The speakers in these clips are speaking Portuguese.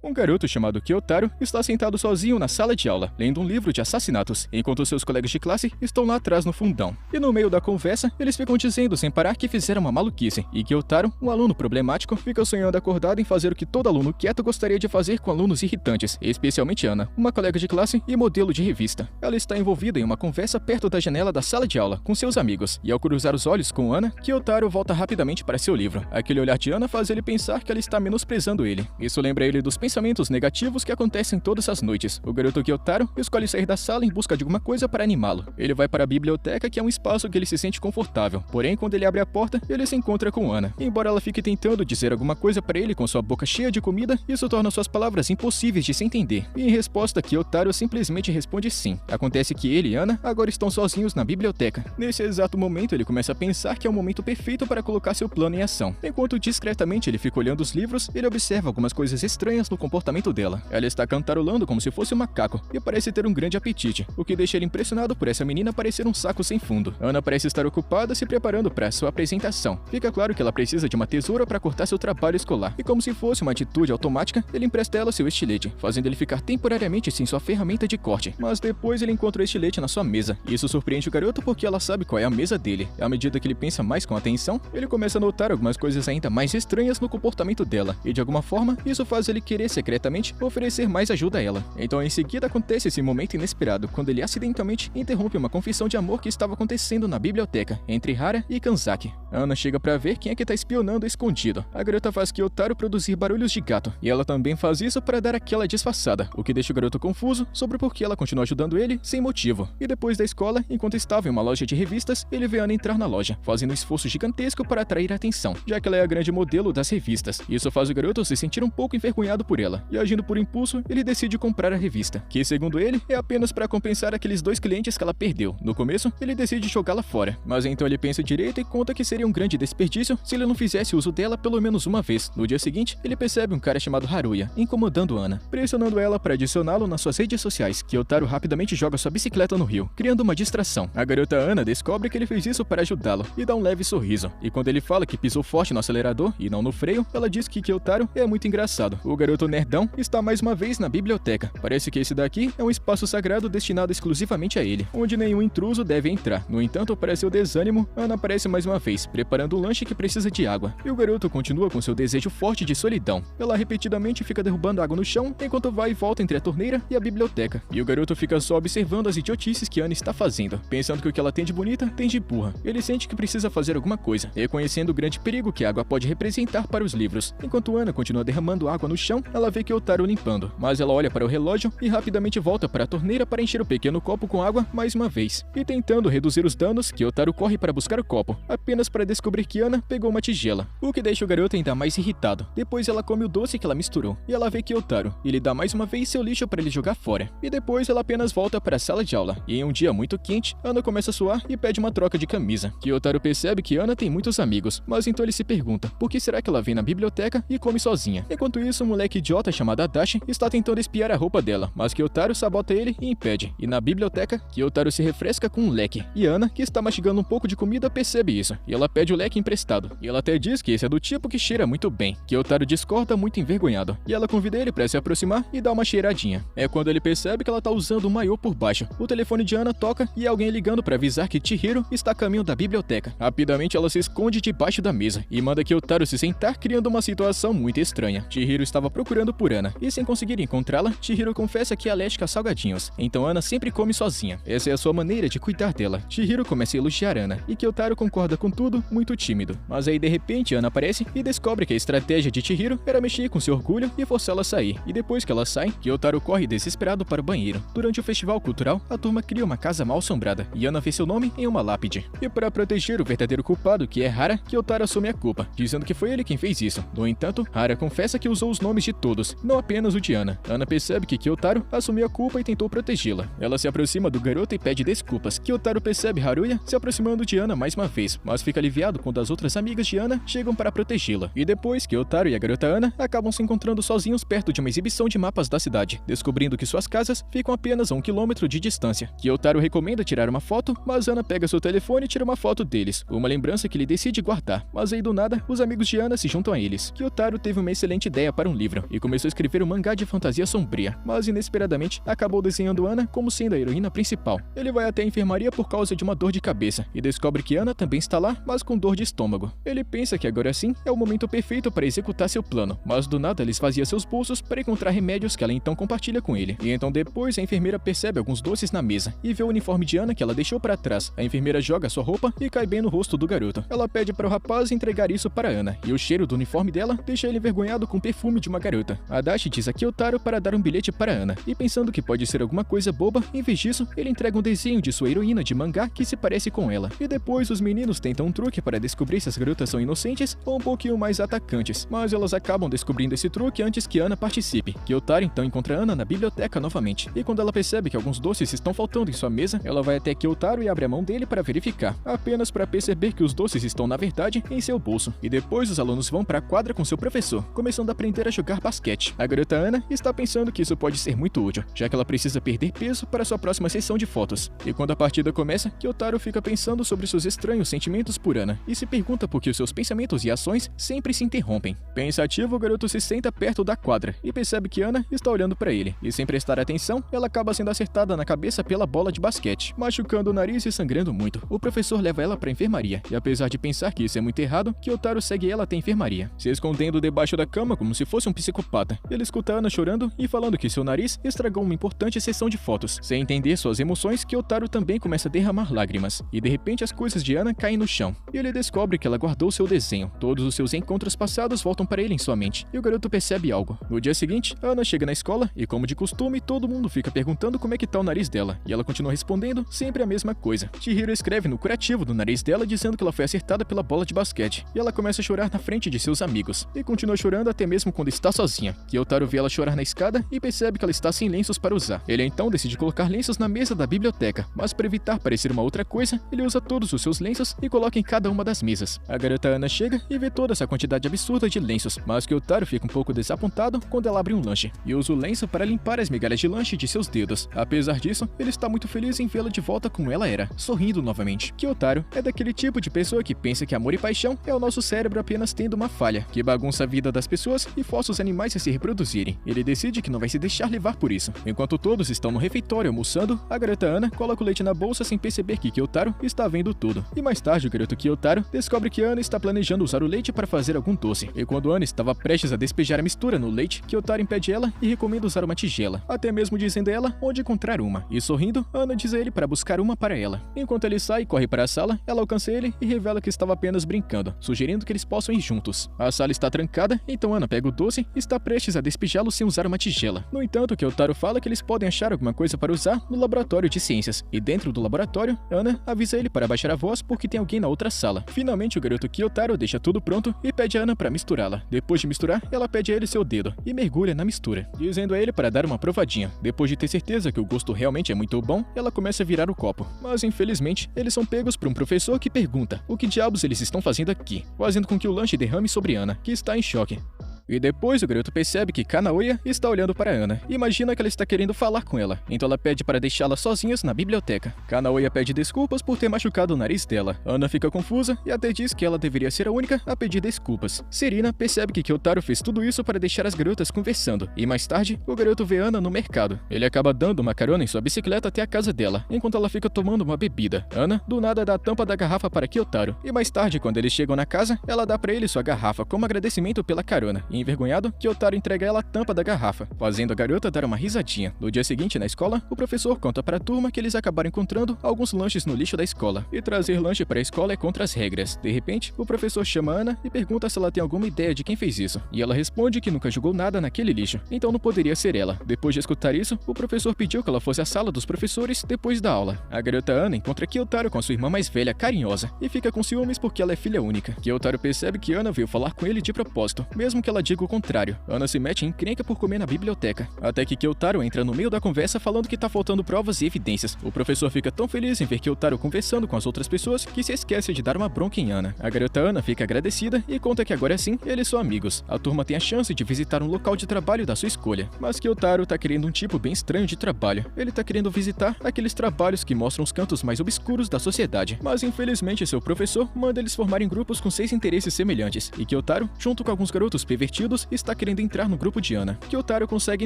Um garoto chamado Kyotaro está sentado sozinho na sala de aula, lendo um livro de assassinatos, enquanto seus colegas de classe estão lá atrás no fundão. E no meio da conversa, eles ficam dizendo sem parar que fizeram uma maluquice, e Kyotaro, um aluno problemático, fica sonhando acordado em fazer o que todo aluno quieto gostaria de fazer com alunos irritantes, especialmente Ana, uma colega de classe e modelo de revista. Ela está envolvida em uma conversa perto da janela da sala de aula, com seus amigos, e ao cruzar os olhos com Ana, Kyotaro volta rapidamente para seu livro. Aquele olhar de Ana faz ele pensar que ela está menosprezando ele. Isso lembra ele dos pensamentos negativos que acontecem todas as noites. O garoto Kyotaro escolhe sair da sala em busca de alguma coisa para animá-lo. Ele vai para a biblioteca, que é um espaço que ele se sente confortável. Porém, quando ele abre a porta, ele se encontra com Ana. Embora ela fique tentando dizer alguma coisa para ele com sua boca cheia de comida, isso torna suas palavras impossíveis de se entender. E em resposta, Kyotaro simplesmente responde sim. Acontece que ele e Ana agora estão sozinhos na biblioteca. Nesse exato momento, ele começa a pensar que é o momento perfeito para colocar seu plano em ação. Enquanto discretamente ele fica olhando os livros, ele observa algumas coisas estranhas no comportamento dela. Ela está cantarolando como se fosse um macaco e parece ter um grande apetite, o que deixa ele impressionado por essa menina parecer um saco sem fundo. Ana parece estar ocupada se preparando para sua apresentação. Fica claro que ela precisa de uma tesoura para cortar seu trabalho escolar, e como se fosse uma atitude automática, ele empresta a ela seu estilete, fazendo ele ficar temporariamente sem sua ferramenta de corte. Mas depois ele encontra o estilete na sua mesa. Isso surpreende o garoto porque ela sabe qual é a mesa dele. À medida que ele pensa mais com atenção, ele começa a notar algumas coisas ainda mais estranhas no comportamento dela, e de alguma forma, isso faz ele querer secretamente oferecer mais ajuda a ela. Então em seguida acontece esse momento inesperado, quando ele acidentalmente interrompe uma confissão de amor que estava acontecendo na biblioteca, entre Hara e Kanzaki. Ana chega pra ver quem é que tá espionando escondido. A garota faz Kyotaro produzir barulhos de gato, e ela também faz isso para dar aquela disfarçada, o que deixa o garoto confuso sobre por que ela continua ajudando ele sem motivo. E depois da escola, enquanto estava em uma loja de revistas, ele vê Ana entrar na loja, fazendo um esforço gigantesco para atrair a atenção, já que ela é a grande modelo das revistas. Isso faz o garoto se sentir um pouco envergonhado por ela, e agindo por impulso, ele decide comprar a revista, que segundo ele, é apenas para compensar aqueles 2 clientes que ela perdeu. No começo, ele decide jogá-la fora, mas então ele pensa direito e conta que seria um grande desperdício se ele não fizesse uso dela pelo menos uma vez. No dia seguinte, ele percebe um cara chamado Haruya incomodando Ana, pressionando ela para adicioná-lo nas suas redes sociais. Kyotaro rapidamente joga sua bicicleta no rio, criando uma distração. A garota Ana descobre que ele fez isso para ajudá-lo e dá um leve sorriso. E quando ele fala que pisou forte no acelerador e não no freio, ela diz que Kyotaro é muito engraçado. O garoto nerdão está mais uma vez na biblioteca. Parece que esse daqui é um espaço sagrado destinado exclusivamente a ele, onde nenhum intruso deve entrar. No entanto, para seu desânimo, Ana aparece mais uma vez, preparando um lanche que precisa de água. E o garoto continua com seu desejo forte de solidão. Ela repetidamente fica derrubando água no chão, enquanto vai e volta entre a torneira e a biblioteca. E o garoto fica só observando as idiotices que Ana está fazendo, pensando que o que ela tem de bonita, tem de burra. Ele sente que precisa fazer alguma coisa, reconhecendo o grande perigo que a água pode representar para os livros. Enquanto Ana continua derramando água no chão, ela vê Kyotaro limpando, mas ela olha para o relógio e rapidamente volta para a torneira para encher o pequeno copo com água mais uma vez. E tentando reduzir os danos, Kyotaro corre para buscar o copo, apenas para descobrir que Ana pegou uma tigela, o que deixa o garoto ainda mais irritado. Depois ela come o doce que ela misturou, e ela vê Kyotaro, e lhe dá mais uma vez seu lixo para ele jogar fora. E depois ela apenas volta para a sala de aula, e em um dia muito quente, Ana começa a suar e pede uma troca de camisa. Kyotaro percebe que Ana tem muitos amigos, mas então ele se pergunta, por que será que ela vem na biblioteca e come sozinha? Enquanto isso, um moleque idiota chamado Adachi está tentando espiar a roupa dela, mas Kyotaro sabota ele e impede. E na biblioteca, Kyotaro se refresca com um leque, e Ana, que está mastigando um pouco de comida, percebe isso, e ela pede o leque emprestado. E ela até diz que esse é do tipo que cheira muito bem. Kyotaro discorda muito envergonhado, e ela convida ele para se aproximar e dar uma cheiradinha. É quando ele percebe que ela tá usando um maiô por baixo. O telefone de Ana toca e é alguém ligando para avisar que Chihiro está a caminho da biblioteca. Rapidamente ela se esconde debaixo da mesa e manda Kyotaro se sentar, criando uma situação muito estranha. Chihiro estava procurando por Ana, e sem conseguir encontrá-la, Chihiro confessa que é alérgica a salgadinhos, então Ana sempre come sozinha. Essa é a sua maneira de cuidar dela. Chihiro começa a elogiar Ana, e Kyotaro concorda com tudo, muito tímido. Mas aí de repente Ana aparece e descobre que a estratégia de Chihiro era mexer com seu orgulho e forçá-la a sair. E depois que ela sai, Kyotaro corre desesperado para o banheiro. Durante o festival cultural, a turma cria uma casa mal assombrada, e Ana vê seu nome em uma lápide. E para proteger o verdadeiro culpado, que é Hara, Kyotaro assume a culpa, dizendo que foi ele quem fez isso. No entanto, Hara confessa que usou os nomes de todos, não apenas o de Ana. Ana percebe que Kyotaro assumiu a culpa e tentou protegê-la. Ela se aproxima do garoto e pede desculpas. Kyotaro percebe Haruya se aproximando de Ana mais uma vez, mas fica aliviado quando as outras amigas de Ana chegam para protegê-la. E depois, Kyotaro e a garota Ana acabam se encontrando sozinhos perto de uma exibição de mapas da cidade, descobrindo que suas casas ficam apenas a 1 quilômetro de distância. Kyotaro recomenda tirar uma foto, mas Ana pega seu telefone e tira uma foto deles, uma lembrança que ele decide guardar. Mas aí do nada, os amigos de Ana se juntam a eles. Kyotaro teve uma excelente ideia para um livro e começou a escrever um mangá de fantasia sombria, mas inesperadamente acabou desenhando Ana como sendo a heroína principal. Ele vai até a enfermaria por causa de uma dor de cabeça e descobre que Ana também está lá, mas com dor de estômago. Ele pensa que agora sim é o momento perfeito para executar seu plano, mas do nada ele esvazia seus bolsos para encontrar remédios que ela então compartilha com ele. E então depois a enfermeira percebe alguns doces na mesa e vê o uniforme de Ana que ela deixou para trás. A enfermeira joga sua roupa e cai bem no rosto do garoto. Ela pede para o rapaz entregar isso para Ana, e o cheiro do uniforme dela deixa ele envergonhado com o perfume de uma garota. Adachi diz a Kyotaro para dar um bilhete para Ana, e pensando que pode ser alguma coisa boba, em vez disso, ele entrega um desenho de sua heroína de mangá que se parece com ela. E depois os meninos tentam um truque para descobrir se as garotas são inocentes ou um pouquinho mais atacantes, mas elas acabam descobrindo esse truque antes que Ana participe. Kyotaro então encontra Ana na biblioteca novamente, e quando ela percebe que alguns doces estão faltando em sua mesa, ela vai até Kyotaro e abre a mão dele para verificar, apenas para perceber que os doces estão na verdade em seu bolso. E depois os alunos vão para a quadra com seu professor, começando a aprender a jogar basquete. A garota Ana está pensando que isso pode ser muito útil, já que ela precisa perder peso para sua próxima sessão de fotos. E quando a partida começa, Kyotaro fica pensando sobre seus estranhos sentimentos por Ana e se pergunta por que os seus pensamentos e ações sempre se interrompem. Pensativo, o garoto se senta perto da quadra e percebe que Ana está olhando para ele, e sem prestar atenção, ela acaba sendo acertada na cabeça pela bola de basquete, machucando o nariz e sangrando muito. O professor leva ela para a enfermaria, e apesar de pensar que isso é muito errado, Kyotaro segue ela até a enfermaria, se escondendo debaixo da cama como se fosse um psicopata. Ele escuta Ana chorando e falando que seu nariz estragou uma importante sessão de fotos. Sem entender suas emoções, Kyotaro também começa a derramar lágrimas, e de repente as coisas de Ana caem no chão, e ele descobre que ela guardou seu desenho. Todos os seus encontros passados voltam para ele em sua mente, e o garoto percebe algo. No dia seguinte, Ana chega na escola, e como de costume, todo mundo fica perguntando como é que tá o nariz dela, e ela continua respondendo sempre a mesma coisa. Chihiro escreve no curativo do nariz dela dizendo que ela foi acertada pela bola de basquete, e ela começa a chorar na frente de seus amigos, e continua chorando até mesmo quando está sozinha. Kyotaro vê ela chorar na escada e percebe que ela está sem lenços para usar. Ele então decide colocar lenços na mesa da biblioteca, mas para evitar parecer uma outra coisa, ele usa todos os seus lenços e coloca em cada uma das mesas. A garota Ana chega e vê toda essa quantidade absurda de lenços, mas Kyotaro fica um pouco desapontado quando ela abre um lanche, e usa o lenço para limpar as migalhas de lanche de seus dedos. Apesar disso, ele está muito feliz em vê-la de volta como ela era, sorrindo novamente. Kyotaro é daquele tipo de pessoa que pensa que amor e paixão é o nosso cérebro apenas tendo uma falha, que bagunça a vida das pessoas e força os animais a se reproduzirem. Ele decide que não vai se deixar levar por isso. Enquanto todos estão no refeitório almoçando, a garota Ana coloca o leite na bolsa sem perceber que Kyotaro está vendo tudo. E mais tarde, o garoto Kyotaro descobre que Ana está planejando usar o leite para fazer algum doce. E quando Ana estava prestes a despejar a mistura no leite, Kyotaro impede ela e recomenda usar uma tigela, até mesmo dizendo a ela onde encontrar uma. E sorrindo, Ana diz a ele para buscar uma para ela. Enquanto ele sai e corre para a sala, ela alcança ele e revela que estava apenas brincando, sugerindo que eles possam ir juntos. A sala está trancada, então Ana pega o doce e está prestes a despejá-lo sem usar uma tigela. No entanto, Kyotaro fala que eles podem achar alguma coisa para usar no laboratório de ciências, e dentro do laboratório, Ana avisa ele para baixar a voz porque tem alguém na outra sala. Finalmente, o garoto Kyotaro deixa tudo pronto e pede a Ana para misturá-la. Depois de misturar, ela pede a ele seu dedo e mergulha na mistura, dizendo a ele para dar uma provadinha. Depois de ter certeza que o gosto realmente é muito bom, ela começa a virar o copo. Mas infelizmente, eles são pegos por um professor que pergunta o que diabos eles estão fazendo aqui, fazendo com que o lanche derrame sobre Ana, que está em choque. E depois o garoto percebe que Kanaoya está olhando para Ana e imagina que ela está querendo falar com ela, então ela pede para deixá-la sozinhas na biblioteca. Kanaoya pede desculpas por ter machucado o nariz dela. Ana fica confusa e até diz que ela deveria ser a única a pedir desculpas. Serena percebe que Kyotaro fez tudo isso para deixar as garotas conversando, e mais tarde, o garoto vê Ana no mercado. Ele acaba dando uma carona em sua bicicleta até a casa dela, enquanto ela fica tomando uma bebida. Ana, do nada, dá a tampa da garrafa para Kyotaro, e mais tarde, quando eles chegam na casa, ela dá para ele sua garrafa como agradecimento pela carona. E envergonhado, Kyotaro entrega ela a tampa da garrafa, fazendo a garota dar uma risadinha. No dia seguinte, na escola, o professor conta para a turma que eles acabaram encontrando alguns lanches no lixo da escola, e trazer lanche para a escola é contra as regras. De repente, o professor chama Ana e pergunta se ela tem alguma ideia de quem fez isso, e ela responde que nunca jogou nada naquele lixo, então não poderia ser ela. Depois de escutar isso, o professor pediu que ela fosse à sala dos professores depois da aula. A garota Ana encontra Kyotaro com a sua irmã mais velha, carinhosa, e fica com ciúmes porque ela é filha única. Kyotaro percebe que Ana veio falar com ele de propósito, mesmo que ela diga o contrário. Ana se mete em encrenca por comer na biblioteca, até que Kyotaro entra no meio da conversa falando que tá faltando provas e evidências. O professor fica tão feliz em ver Kyotaro conversando com as outras pessoas que se esquece de dar uma bronca em Ana. A garota Ana fica agradecida e conta que agora sim eles são amigos. A turma tem a chance de visitar um local de trabalho da sua escolha, mas Kyotaro tá querendo um tipo bem estranho de trabalho. Ele tá querendo visitar aqueles trabalhos que mostram os cantos mais obscuros da sociedade, mas infelizmente seu professor manda eles formarem grupos com 6 interesses semelhantes, e Kyotaro, junto com alguns garotos pervertidos, está querendo entrar no grupo de Ana. Kyotaro consegue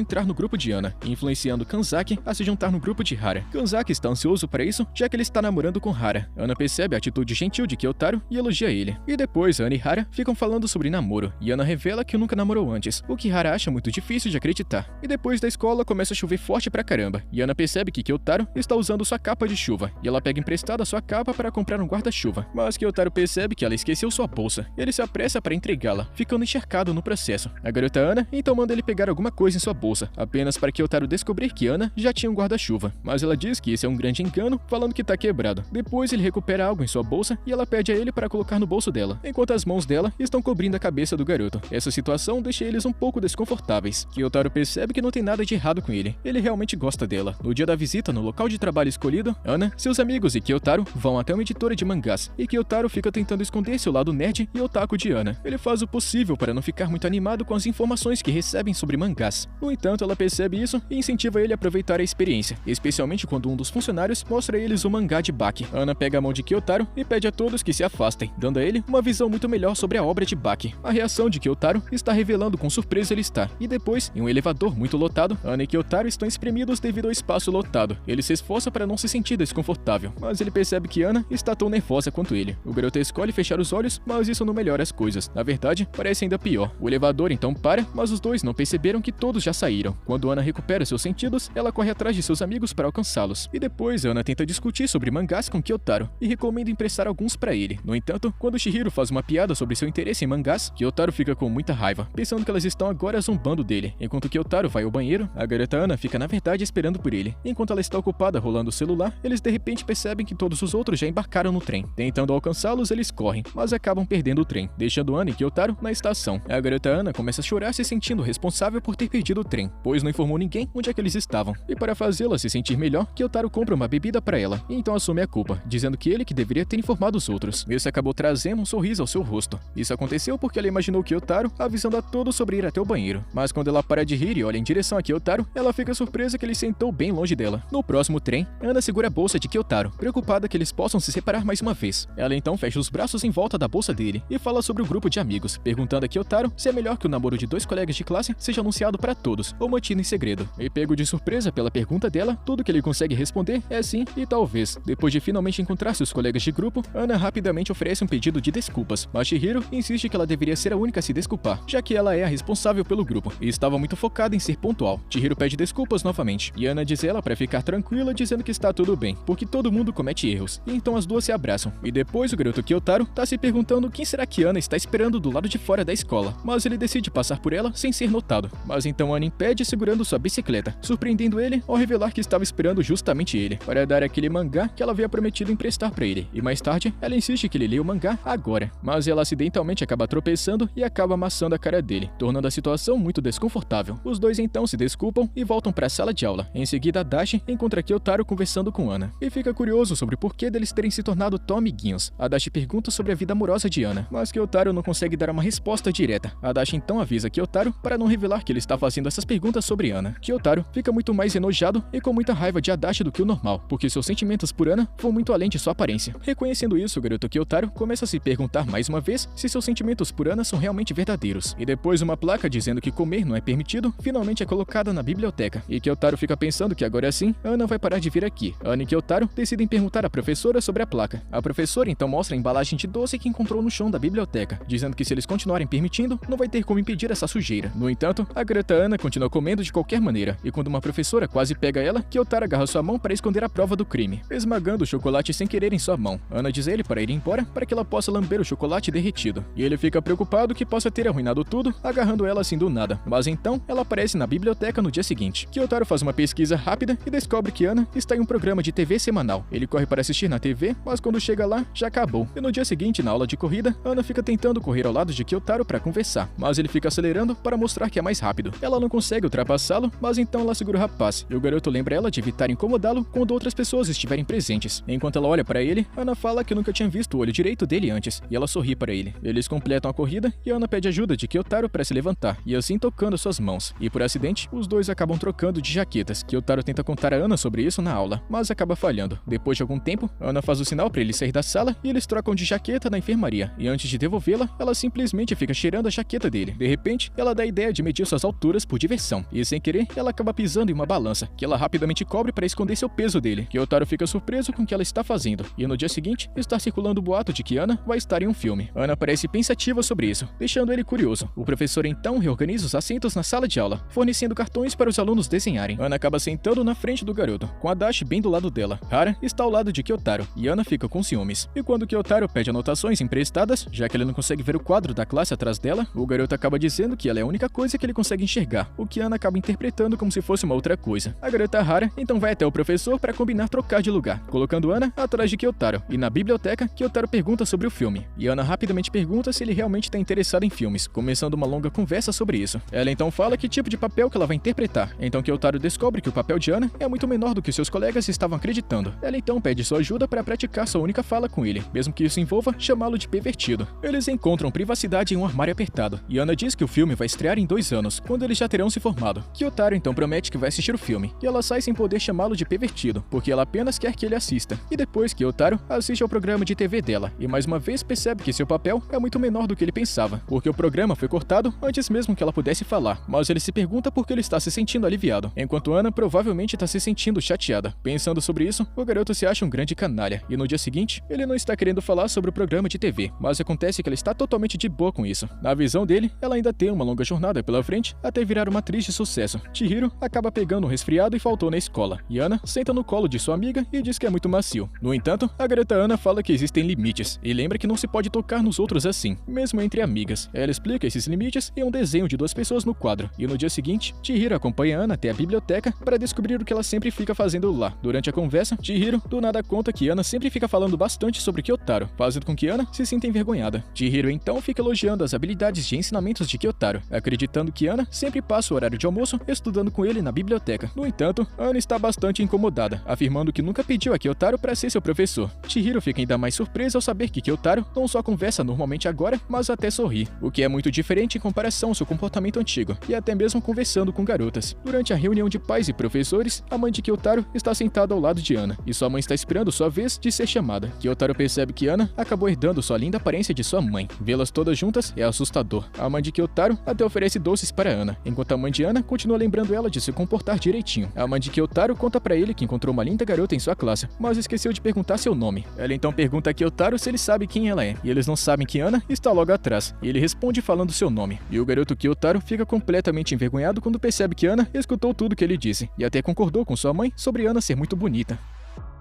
entrar no grupo de Ana, influenciando Kanzaki a se juntar no grupo de Hara. Kanzaki está ansioso para isso, já que ele está namorando com Hara. Ana percebe a atitude gentil de Kyotaro e elogia ele. E depois, Ana e Hara ficam falando sobre namoro, e Ana revela que nunca namorou antes, o que Hara acha muito difícil de acreditar. E depois da escola começa a chover forte pra caramba, e Ana percebe que Kyotaro está usando sua capa de chuva, e ela pega emprestada sua capa para comprar um guarda-chuva. Mas Kyotaro percebe que ela esqueceu sua bolsa, e ele se apressa para entregá-la, ficando encharcado no processo. A garota Ana então manda ele pegar alguma coisa em sua bolsa, apenas para Kyotaro descobrir que Ana já tinha um guarda-chuva, mas ela diz que esse é um grande engano, falando que tá quebrado. Depois ele recupera algo em sua bolsa e ela pede a ele para colocar no bolso dela, enquanto as mãos dela estão cobrindo a cabeça do garoto. Essa situação deixa eles um pouco desconfortáveis. Kyotaro percebe que não tem nada de errado com ele, ele realmente gosta dela. No dia da visita no local de trabalho escolhido, Ana, seus amigos e Kyotaro vão até uma editora de mangás, e Kyotaro fica tentando esconder seu lado nerd e otaku de Ana. Ele faz o possível para não ficar muito animado com as informações que recebem sobre mangás. No entanto, ela percebe isso e incentiva ele a aproveitar a experiência, especialmente quando um dos funcionários mostra a eles o mangá de Baki. Ana pega a mão de Kyotaro e pede a todos que se afastem, dando a ele uma visão muito melhor sobre a obra de Baki. A reação de Kyotaro está revelando quão surpreso ele está, e depois, em um elevador muito lotado, Ana e Kyotaro estão espremidos devido ao espaço lotado. Ele se esforça para não se sentir desconfortável, mas ele percebe que Ana está tão nervosa quanto ele. O garoto escolhe fechar os olhos, mas isso não melhora as coisas. Na verdade, parece ainda pior. O elevador então para, mas os dois não perceberam que todos já saíram. Quando Ana recupera seus sentidos, ela corre atrás de seus amigos para alcançá-los. E depois, Ana tenta discutir sobre mangás com Kyotaro e recomenda emprestar alguns para ele. No entanto, quando Chihiro faz uma piada sobre seu interesse em mangás, Kyotaro fica com muita raiva, pensando que elas estão agora zombando dele. Enquanto Kyotaro vai ao banheiro, a garota Ana fica na verdade esperando por ele. Enquanto ela está ocupada rolando o celular, eles de repente percebem que todos os outros já embarcaram no trem. Tentando alcançá-los, eles correm, mas acabam perdendo o trem, deixando Ana e Kyotaro na estação. A garota Ana começa a chorar, se sentindo responsável por ter perdido o trem, pois não informou ninguém onde é que eles estavam. E para fazê-la se sentir melhor, Kyotaro compra uma bebida para ela, e então assume a culpa, dizendo que ele que deveria ter informado os outros. Isso acabou trazendo um sorriso ao seu rosto. Isso aconteceu porque ela imaginou Kyotaro avisando a todos sobre ir até o banheiro. Mas quando ela para de rir e olha em direção a Kyotaro, ela fica surpresa que ele sentou bem longe dela. No próximo trem, Ana segura a bolsa de Kyotaro, preocupada que eles possam se separar mais uma vez. Ela então fecha os braços em volta da bolsa dele e fala sobre o grupo de amigos, perguntando a Kyotaro se é melhor que o namoro de 2 colegas de classe seja anunciado para todos ou mantido em segredo. E pego de surpresa pela pergunta dela, tudo que ele consegue responder é sim e talvez. Depois de finalmente encontrar seus colegas de grupo, Ana rapidamente oferece um pedido de desculpas, mas Chihiro insiste que ela deveria ser a única a se desculpar, já que ela é a responsável pelo grupo e estava muito focada em ser pontual. Chihiro pede desculpas novamente, e Ana diz ela para ficar tranquila, dizendo que está tudo bem, porque todo mundo comete erros, e então as duas se abraçam. E depois o garoto Kyotaro tá se perguntando quem será que Ana está esperando do lado de fora da escola, mas ele decide passar por ela sem ser notado. Mas então Ana impede segurando sua bicicleta, surpreendendo ele ao revelar que estava esperando justamente ele, para dar aquele mangá que ela havia prometido emprestar para ele. E mais tarde, ela insiste que ele leia o mangá agora, mas ela acidentalmente acaba tropeçando e acaba amassando a cara dele, tornando a situação muito desconfortável. Os dois então se desculpam e voltam para a sala de aula. Em seguida, Adachi encontra Kyotaro conversando com Ana e fica curioso sobre o porquê deles terem se tornado tão amiguinhos. Adachi pergunta sobre a vida amorosa de Ana, mas Kyotaro não consegue dar uma resposta direta. Adachi então avisa Kyotaro para não revelar que ele está fazendo essas perguntas sobre Ana. Kyotaro fica muito mais enojado e com muita raiva de Adachi do que o normal, porque seus sentimentos por Ana vão muito além de sua aparência. Reconhecendo isso, o garoto Kyotaro começa a se perguntar mais uma vez se seus sentimentos por Ana são realmente verdadeiros. E depois uma placa dizendo que comer não é permitido finalmente é colocada na biblioteca, e Kyotaro fica pensando que agora sim Ana vai parar de vir aqui. Ana e Kyotaro decidem perguntar à professora sobre a placa. A professora então mostra a embalagem de doce que encontrou no chão da biblioteca, dizendo que se eles continuarem permitindo, não vai ter como impedir essa sujeira. No entanto, a garota Ana continua comendo de qualquer maneira, e quando uma professora quase pega ela, Kyotaro agarra sua mão para esconder a prova do crime, esmagando o chocolate sem querer em sua mão. Ana diz a ele para ir embora para que ela possa lamber o chocolate derretido, e ele fica preocupado que possa ter arruinado tudo, agarrando ela assim do nada. Mas então, ela aparece na biblioteca no dia seguinte. Kyotaro faz uma pesquisa rápida e descobre que Ana está em um programa de TV semanal. Ele corre para assistir na TV, mas quando chega lá, já acabou. E no dia seguinte, na aula de corrida, Ana fica tentando correr ao lado de Kyotaro para conversar, ultrapassar, mas ele fica acelerando para mostrar que é mais rápido. Ela não consegue ultrapassá-lo, mas então ela segura o rapaz, e o garoto lembra ela de evitar incomodá-lo quando outras pessoas estiverem presentes. Enquanto ela olha para ele, Ana fala que nunca tinha visto o olho direito dele antes, e ela sorri para ele. Eles completam a corrida e Ana pede ajuda de Kyotaro para se levantar, e assim tocando suas mãos. E por acidente, os dois acabam trocando de jaquetas. Kyotaro tenta contar a Ana sobre isso na aula, mas acaba falhando. Depois de algum tempo, Ana faz o sinal para ele sair da sala e eles trocam de jaqueta na enfermaria. E antes de devolvê-la, ela simplesmente fica cheirando a jaqueta dele. De repente, ela dá a ideia de medir suas alturas por diversão, e sem querer, ela acaba pisando em uma balança, que ela rapidamente cobre para esconder seu peso dele. Kyotaro fica surpreso com o que ela está fazendo, e no dia seguinte, está circulando o boato de que Ana vai estar em um filme. Ana parece pensativa sobre isso, deixando ele curioso. O professor então reorganiza os assentos na sala de aula, fornecendo cartões para os alunos desenharem. Ana acaba sentando na frente do garoto, com a Dashi bem do lado dela. Hara está ao lado de Kyotaro, e Ana fica com ciúmes. E quando Kyotaro pede anotações emprestadas, já que ele não consegue ver o quadro da classe atrás dela, o garoto acaba dizendo que ela é a única coisa que ele consegue enxergar, o que Ana acaba interpretando como se fosse uma outra coisa. A garota Hara então vai até o professor para combinar trocar de lugar, colocando Ana atrás de Kyotaro. E na biblioteca, Kyotaro pergunta sobre o filme, e Ana rapidamente pergunta se ele realmente está interessado em filmes, começando uma longa conversa sobre isso. Ela então fala que tipo de papel que ela vai interpretar, então Kyotaro descobre que o papel de Ana é muito menor do que seus colegas estavam acreditando. Ela então pede sua ajuda para praticar sua única fala com ele, mesmo que isso envolva chamá-lo de pervertido. Eles encontram privacidade em um armário apertado, e Ana diz que o filme vai estrear em 2 anos, quando eles já terão se formado. Kyotaro então promete que vai assistir o filme, e ela sai sem poder chamá-lo de pervertido, porque ela apenas quer que ele assista. E depois, Kyotaro assiste ao programa de TV dela, e mais uma vez percebe que seu papel é muito menor do que ele pensava, porque o programa foi cortado antes mesmo que ela pudesse falar, mas ele se pergunta por que ele está se sentindo aliviado, enquanto Ana provavelmente está se sentindo chateada. Pensando sobre isso, o garoto se acha um grande canalha, e no dia seguinte, ele não está querendo falar sobre o programa de TV, mas acontece que ela está totalmente de boa com isso. Na visão dele, ela ainda tem uma longa jornada pela frente até virar uma atriz de sucesso. Chihiro acaba pegando um resfriado e faltou na escola, e Ana senta no colo de sua amiga e diz que é muito macio. No entanto, a garota Ana fala que existem limites, e lembra que não se pode tocar nos outros assim, mesmo entre amigas. Ela explica esses limites em um desenho de 2 pessoas no quadro, e no dia seguinte, Chihiro acompanha Ana até a biblioteca para descobrir o que ela sempre fica fazendo lá. Durante a conversa, Chihiro do nada conta que Ana sempre fica falando bastante sobre Kyotaro, fazendo com que Ana se sinta envergonhada. Chihiro então fica elogiando as habilidades de ensinamentos de Kyotaro, acreditando que Ana sempre passa o horário de almoço estudando com ele na biblioteca. No entanto, Ana está bastante incomodada, afirmando que nunca pediu a Kyotaro para ser seu professor. Chihiro fica ainda mais surpresa ao saber que Kyotaro não só conversa normalmente agora, mas até sorri, o que é muito diferente em comparação ao seu comportamento antigo, e até mesmo conversando com garotas. Durante a reunião de pais e professores, a mãe de Kyotaro está sentada ao lado de Ana, e sua mãe está esperando sua vez de ser chamada. Kyotaro percebe que Ana acabou herdando sua linda aparência de sua mãe. Vê-las todas juntas é assustador. A mãe de Kyotaro até oferece doces para Ana, enquanto a mãe de Ana continua lembrando ela de se comportar direitinho. A mãe de Kyotaro conta para ele que encontrou uma linda garota em sua classe, mas esqueceu de perguntar seu nome. Ela então pergunta a Kyotaro se ele sabe quem ela é, e eles não sabem que Ana está logo atrás, e ele responde falando seu nome. E o garoto Kyotaro fica completamente envergonhado quando percebe que Ana escutou tudo que ele disse, e até concordou com sua mãe sobre Ana ser muito bonita.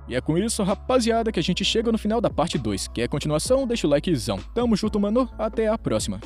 E é com isso, rapaziada, que a gente chega no final da parte 2. Quer continuação? Deixa o likezão. Tamo junto, mano. Até a próxima.